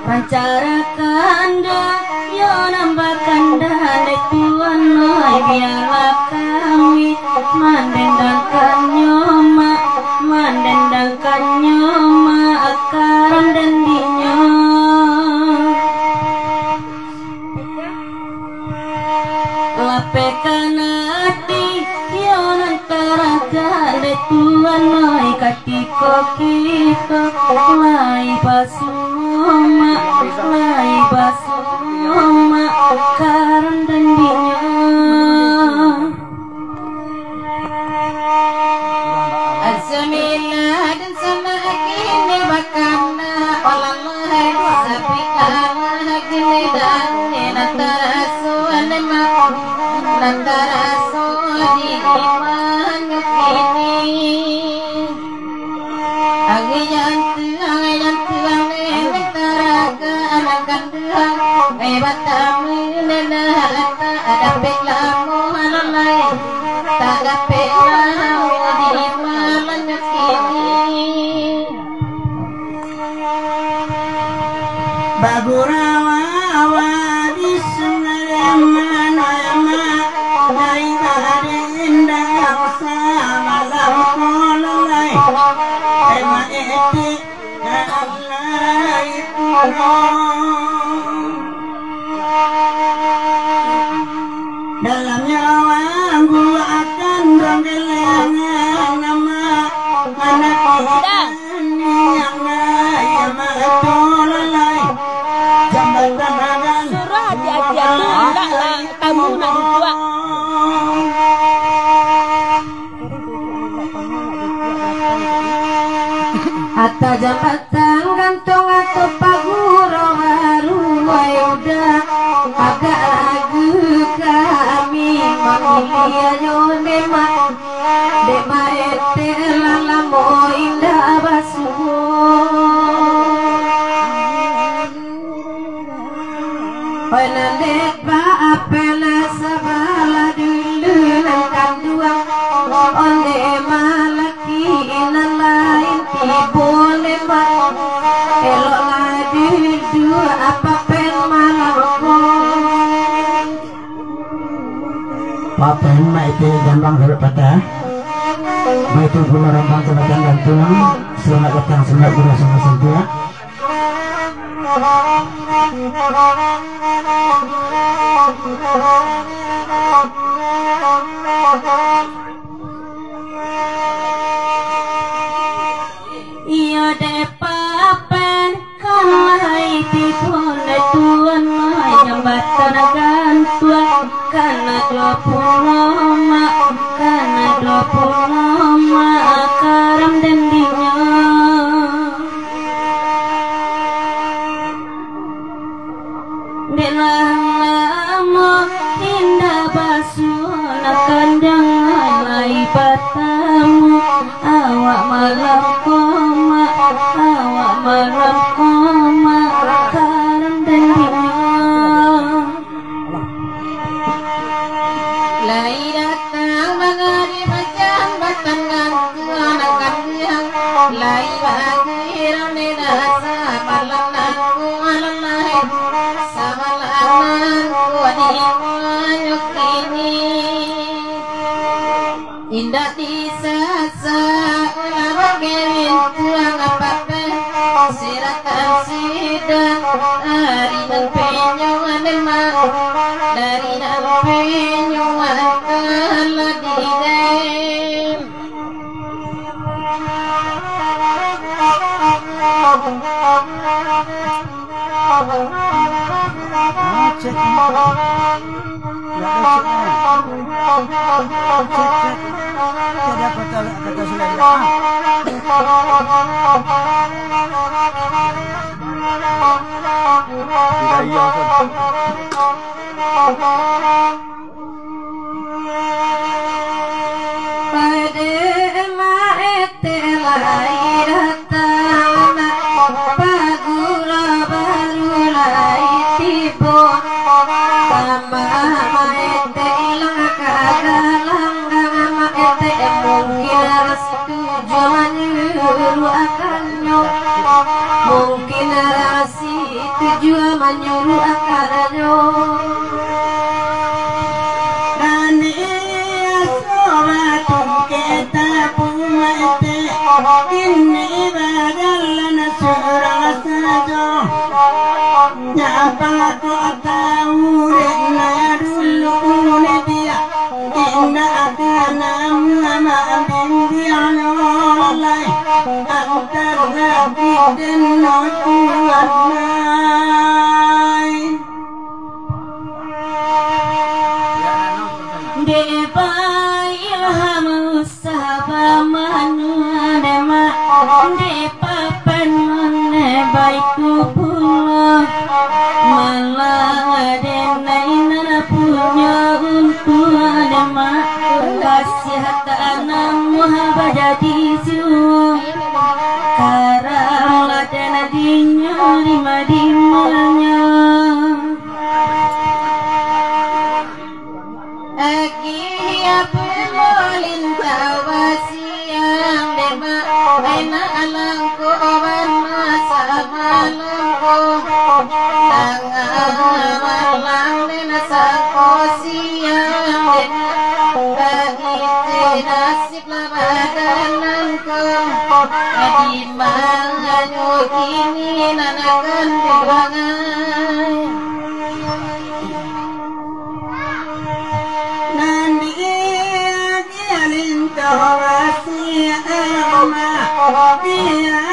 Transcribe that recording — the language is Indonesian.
Pancara kanda yo nambah kanda dek tuan noy biarlah kami mandendangkan nyoma akaran dan dinyo lapekan hati yo nantaraga dek tuan noy katiko kita lai basuma akaran dan dinyo Asmillah dan sama kini bakana Allah sabikana kini dan nantarasu anema nantarasu di iman kini Agayan tuang mentaraga anakan tuang batami nenahata ada peklamu halalai tak ada peklamu di malam kini baburawa di sungai mana dari indah sama lampulalai ema eti dalam nyawa gua akan ronggelengan nama anak ini yang ngaya matulai jambatan agan suruh hati-hati enggak lah kamu nak dua Atta jambatan gantung atau paguro baru udah agak lagu kami memilih dema ete lalamo indah basu penandek ba apela sabala dulu nangkan dua onde malaki inalain boleh mak elok lagi dua apa pen malamku papen mak itu gambang dari patah mak itu gula rambang tenaga gantung selamat datang selamat guna sama saja iya deh papen kalai tipon tuan mai jambatan gantuan karena 20 akaram dan dinyo Delamo indah basuh kandang lai batamu awak malam koma akaram dan dinyo lai datang bagari macam batan gantuan akan yang lai bagi rame dasa malam aku alalai indah disasa ulama kewin tuang apa-apa siratan sidang dari nan penyuan emak dari nan penyuan kalah didem cek tidak ada kata Pagura baru lai tipu sama maete ilang kadalang maete mungkin setuju menyuruh akannya mungkin rasi tujuan menyuruh akannya Rani asuratum kitabum maite inni badalana surah saja nyapa ko tahu rena dulu dia inna akana mama bimbi alai antar nabi dan nakuanai Deba ilham usaba manunema Depa penone baikku pula Malah adenaina punya untuk adema Kasih tanamu jadi semua Karang ladana dinya lima dimanya Agia pemolin tawasiang dema Aina alangku oban masa malangku Tangan malang dena sako siang dena Bagiti nasib labadananku Adi manganyo kini nanakan diwangan Tawasiya ama biya